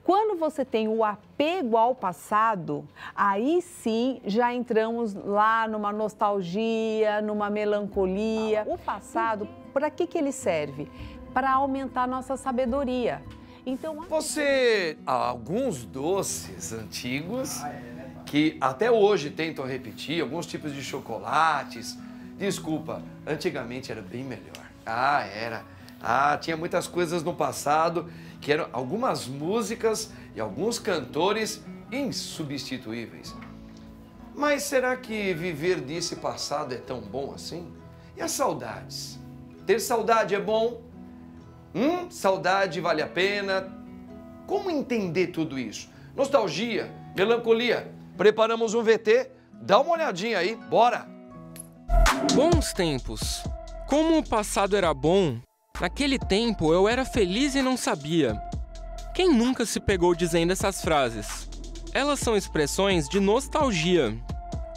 Quando você tem o apego ao passado, aí sim já entramos lá numa nostalgia, numa melancolia. O passado, para que ele serve? Para aumentar a nossa sabedoria. Então, há alguns doces antigos que até hoje tentam repetir, alguns tipos de chocolates. Desculpa, antigamente era bem melhor. Tinha muitas coisas no passado que eram algumas músicas e alguns cantores insubstituíveis. Mas será que viver desse passado é tão bom assim? E as saudades? Ter saudade é bom? Saudade vale a pena? Como entender tudo isso? Nostalgia, melancolia. Preparamos um VT? Dá uma olhadinha aí, bora! Bons tempos. Como o passado era bom, naquele tempo eu era feliz e não sabia. Quem nunca se pegou dizendo essas frases? Elas são expressões de nostalgia.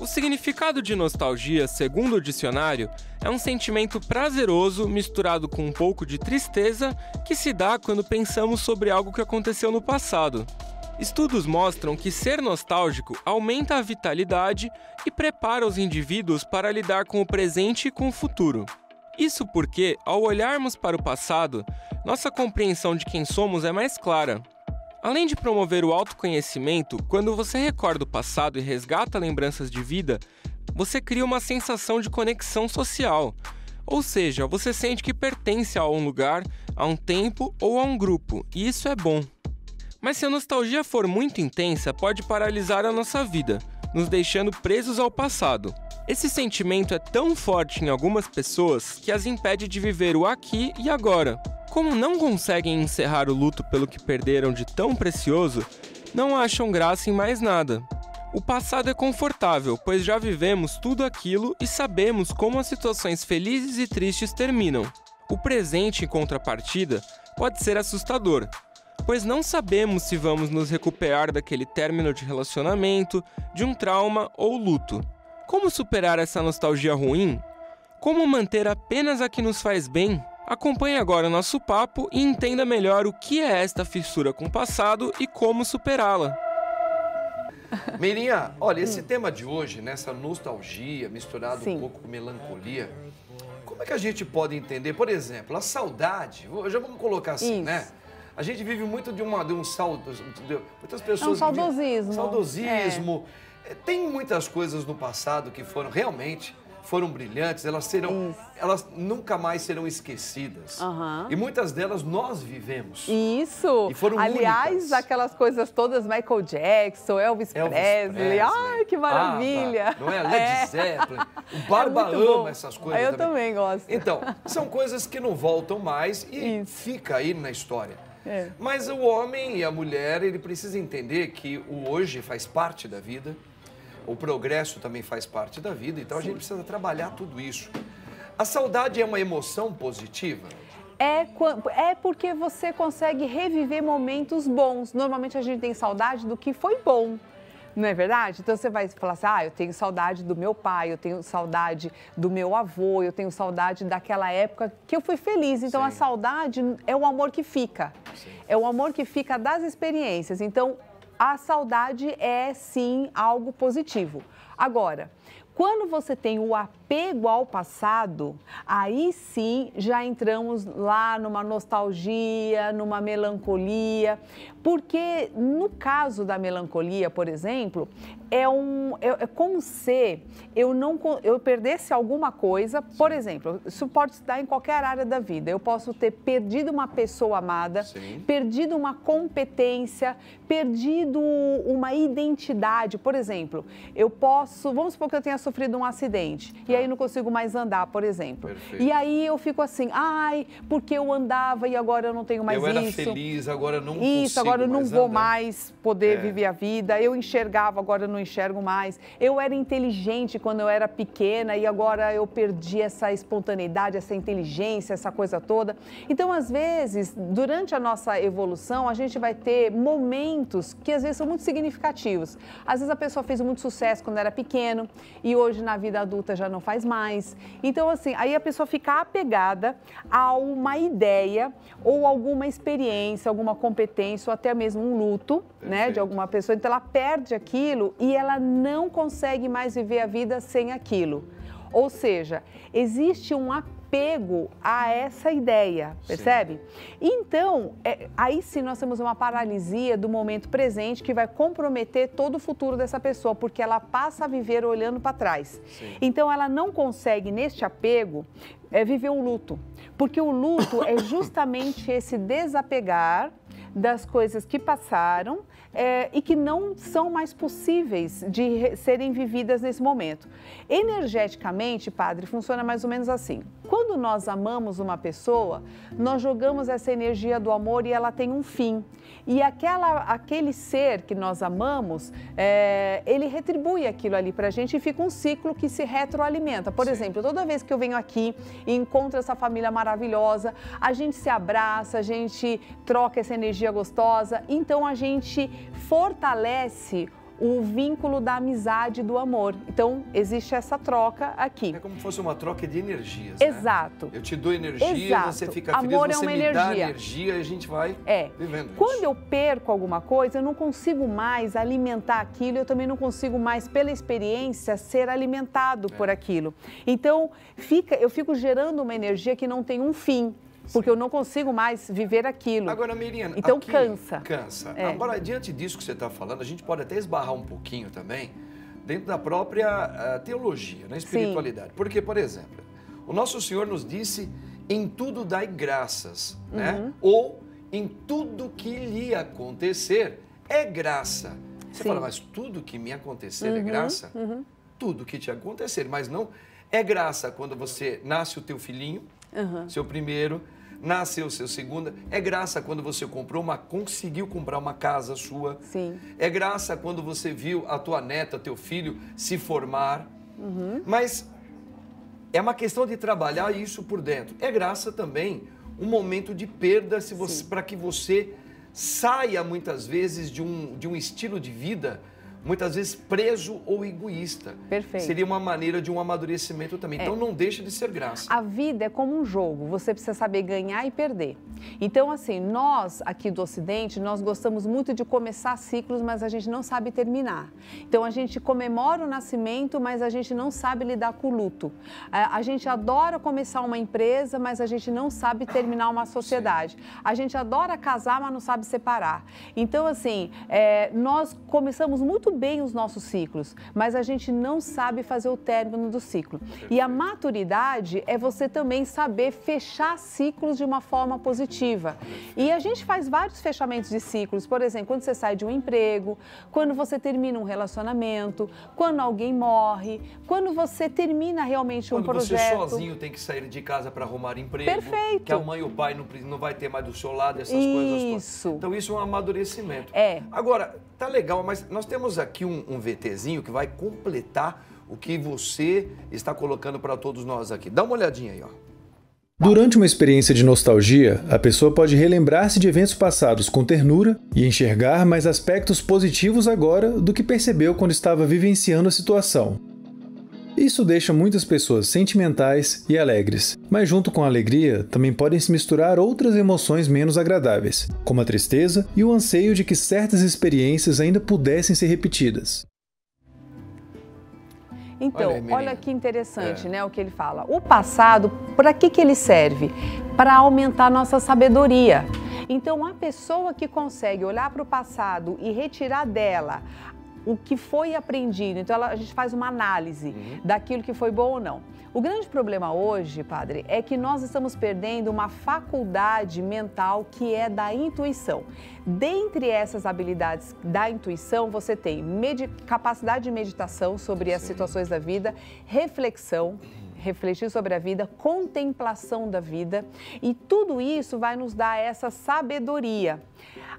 O significado de nostalgia, segundo o dicionário, é um sentimento prazeroso misturado com um pouco de tristeza que se dá quando pensamos sobre algo que aconteceu no passado. Estudos mostram que ser nostálgico aumenta a vitalidade e prepara os indivíduos para lidar com o presente e com o futuro. Isso porque, ao olharmos para o passado, nossa compreensão de quem somos é mais clara. Além de promover o autoconhecimento, quando você recorda o passado e resgata lembranças de vida, você cria uma sensação de conexão social. Ou seja, você sente que pertence a um lugar, a um tempo ou a um grupo, e isso é bom. Mas se a nostalgia for muito intensa, pode paralisar a nossa vida, nos deixando presos ao passado. Esse sentimento é tão forte em algumas pessoas que as impede de viver o aqui e agora. Como não conseguem encerrar o luto pelo que perderam de tão precioso, não acham graça em mais nada. O passado é confortável, pois já vivemos tudo aquilo e sabemos como as situações felizes e tristes terminam. O presente, em contrapartida, pode ser assustador, pois não sabemos se vamos nos recuperar daquele término de relacionamento, de um trauma ou luto. Como superar essa nostalgia ruim? Como manter apenas a que nos faz bem? Acompanhe agora nosso papo e entenda melhor o que é esta fissura com o passado e como superá-la. Meirinha, olha, esse tema de hoje, nessa nostalgia misturado Sim. um pouco com melancolia, como é que a gente pode entender, por exemplo, a saudade? Já vamos colocar assim, Isso. né? A gente vive muito de um muitas pessoas... saudosismo. Saudosismo. Tem muitas coisas no passado que foram brilhantes, elas nunca mais serão esquecidas. E muitas delas nós vivemos. Isso. E foram Aliás, únicas. aquelas coisas todas, Michael Jackson, Elvis Presley. Ai, que maravilha. Não é? Led Zeppelin. O Barba ama essas coisas Eu também gosto. Então, são coisas que não voltam mais e fica aí na história. Mas o homem e a mulher, ele precisa entender que o hoje faz parte da vida. O progresso também faz parte da vida, então a gente precisa trabalhar tudo isso. A saudade é uma emoção positiva? É porque você consegue reviver momentos bons. Normalmente a gente tem saudade do que foi bom, não é verdade? Então você vai falar assim, eu tenho saudade do meu pai, eu tenho saudade do meu avô, eu tenho saudade daquela época que eu fui feliz. Então a saudade é o amor que fica, é o amor que fica das experiências. Então a saudade é, sim, algo positivo. Agora, quando você tem o apego ao passado, aí sim já entramos lá numa nostalgia, numa melancolia. Porque no caso da melancolia, por exemplo, é como se eu perdesse alguma coisa. Por exemplo, isso pode se dar em qualquer área da vida. Eu posso ter perdido uma pessoa amada, perdido uma competência, perdido uma identidade. Por exemplo, vamos supor que eu tenha sofrido um acidente e aí não consigo mais andar, por exemplo. E aí eu fico assim, porque eu andava e agora eu não tenho mais isso. Eu era feliz, agora não consigo agora eu não vou andar. mais poder viver a vida. Eu enxergava, agora eu não enxergo mais. Eu era inteligente quando eu era pequena e agora eu perdi essa espontaneidade, essa inteligência, essa coisa toda. Então, às vezes, durante a nossa evolução, a gente vai ter momentos que às vezes são muito significativos. Às vezes a pessoa fez muito sucesso quando era pequeno e hoje na vida adulta já não faz faz mais. Então, assim, aí a pessoa fica apegada a uma ideia ou alguma experiência, alguma competência ou até mesmo um luto, né, de alguma pessoa. Então, ela perde aquilo e ela não consegue mais viver a vida sem aquilo. Ou seja, existe um apego a essa ideia, percebe? Sim. Então, aí sim nós temos uma paralisia do momento presente que vai comprometer todo o futuro dessa pessoa, porque ela passa a viver olhando para trás. Sim. Então, ela não consegue, neste apego, viver um luto, porque o luto é justamente esse desapegar das coisas que passaram e que não são mais possíveis de serem vividas nesse momento. Energeticamente, padre, funciona mais ou menos assim. Quando nós amamos uma pessoa, nós jogamos essa energia do amor e ela tem um fim. E aquele ser que nós amamos, ele retribui aquilo ali pra gente e fica um ciclo que se retroalimenta. Por exemplo, toda vez que eu venho aqui e encontro essa família maravilhosa, a gente se abraça, a gente troca essa energia gostosa, então a gente fortalece o vínculo da amizade e do amor. Então, existe essa troca aqui. É como se fosse uma troca de energias, Exato. Né? Eu te dou energia, Exato. Você fica feliz, amor você é uma me energia. dá energia e a gente vai vivendo Quando isso. eu perco alguma coisa, eu não consigo mais alimentar aquilo, eu também não consigo mais, pela experiência, ser alimentado por aquilo. Então, eu fico gerando uma energia que não tem um fim. Porque eu não consigo mais viver aquilo. Agora, Miriana, então aqui, cansa. Agora, diante disso que você está falando, a gente pode até esbarrar um pouquinho também dentro da própria teologia, na espiritualidade. Sim. Porque, por exemplo, o nosso Senhor nos disse, em tudo dai graças, né? Ou em tudo que lhe acontecer é graça. Você fala, mas tudo que me acontecer é graça? Tudo que te acontecer, mas não é graça quando você nasce o teu filhinho, seu primeiro, nasceu seu segundo, é graça quando você conseguiu comprar uma casa sua. Sim. É graça quando você viu a tua neta, teu filho se formar. Mas é uma questão de trabalhar isso por dentro. É graça também um momento de perda para que você saia muitas vezes de um estilo de vida muitas vezes preso ou egoísta. Perfeito. Seria uma maneira de um amadurecimento também. Então não deixa de ser graça. A vida é como um jogo, você precisa saber ganhar e perder. Então, assim, nós aqui do Ocidente, nós gostamos muito de começar ciclos, mas a gente não sabe terminar. Então, a gente comemora o nascimento, mas a gente não sabe lidar com o luto. A gente adora começar uma empresa, mas a gente não sabe terminar uma sociedade. Sim. A gente adora casar, mas não sabe separar. Então, assim, nós começamos muito bem os nossos ciclos, mas a gente não sabe fazer o término do ciclo. Perfeito. E a maturidade é você também saber fechar ciclos de uma forma positiva. E a gente faz vários fechamentos de ciclos, por exemplo, quando você sai de um emprego, quando você termina um relacionamento, quando alguém morre, quando você termina realmente um projeto. Quando você sozinho tem que sair de casa para arrumar emprego. Perfeito. Que a mãe ou o pai não vai ter mais do seu lado, essas coisas todas. Então isso é um amadurecimento. Agora, tá legal, mas nós temos aqui um VTzinho que vai completar o que você está colocando para todos nós aqui. Dá uma olhadinha aí, ó. Durante uma experiência de nostalgia, a pessoa pode relembrar-se de eventos passados com ternura e enxergar mais aspectos positivos agora do que percebeu quando estava vivenciando a situação. Isso deixa muitas pessoas sentimentais e alegres, mas junto com a alegria também podem se misturar outras emoções menos agradáveis, como a tristeza e o anseio de que certas experiências ainda pudessem ser repetidas. Então, olha que interessante, né, o que ele fala. O passado, para que ele serve? Para aumentar nossa sabedoria. Então, a pessoa que consegue olhar para o passado e retirar dela o que foi aprendido, então a gente faz uma análise daquilo que foi bom ou não. O grande problema hoje, padre, é que nós estamos perdendo uma faculdade mental que é da intuição. Dentre essas habilidades da intuição, você tem capacidade de meditação sobre as situações da vida, reflexão, refletir sobre a vida, contemplação da vida, e tudo isso vai nos dar essa sabedoria.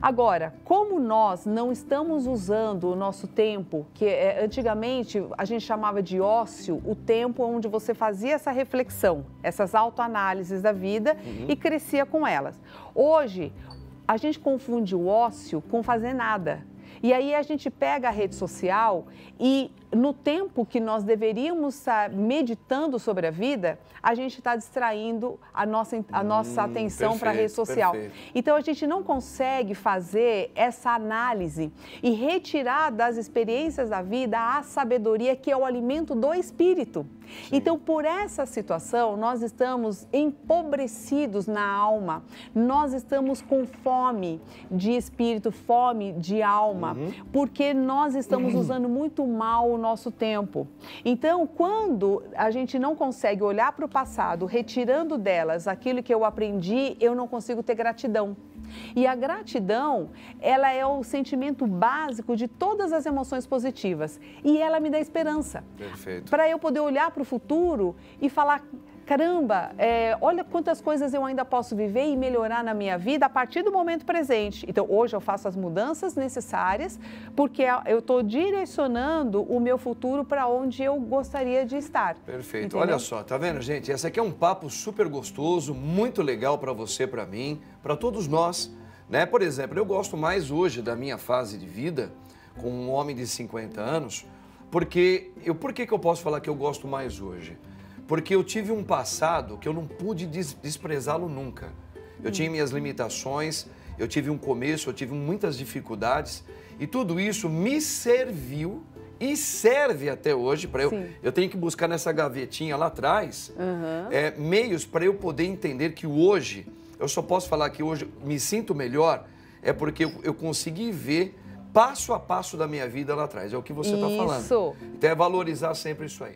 Agora, como nós não estamos usando o nosso tempo, que antigamente a gente chamava de ócio, o tempo onde você fazia essa reflexão, essas autoanálises da vida e crescia com elas. Hoje, a gente confunde o ócio com fazer nada. E aí a gente pega a rede social e no tempo que nós deveríamos estar meditando sobre a vida, a gente está distraindo a nossa atenção para a rede social. Perfeito. Então a gente não consegue fazer essa análise e retirar das experiências da vida a sabedoria que é o alimento do espírito. Sim. Então, por essa situação, nós estamos empobrecidos na alma, nós estamos com fome de espírito, fome de alma, porque nós estamos usando muito mal o nosso tempo. Então, quando a gente não consegue olhar para o passado, retirando delas aquilo que eu aprendi, eu não consigo ter gratidão. E a gratidão, ela é o sentimento básico de todas as emoções positivas. E ela me dá esperança. Perfeito. Para eu poder olhar para o futuro e falar, caramba, olha quantas coisas eu ainda posso viver e melhorar na minha vida a partir do momento presente. Então, hoje eu faço as mudanças necessárias porque eu estou direcionando o meu futuro para onde eu gostaria de estar. Perfeito. Entendeu? Olha só, tá vendo, gente? Esse aqui é um papo super gostoso, muito legal para você, para mim, para todos nós, né? Por exemplo, eu gosto mais hoje da minha fase de vida com um homem de 50 anos, por que que eu posso falar que eu gosto mais hoje? Porque eu tive um passado que eu não pude desprezá-lo nunca. Eu tinha minhas limitações, eu tive um começo, eu tive muitas dificuldades e tudo isso me serviu e serve até hoje para eu. Eu tenho que buscar nessa gavetinha lá atrás meios para eu poder entender que hoje, eu só posso falar que hoje me sinto melhor, é porque eu consegui ver passo a passo da minha vida lá atrás. É o que você está falando. Então é valorizar sempre isso aí.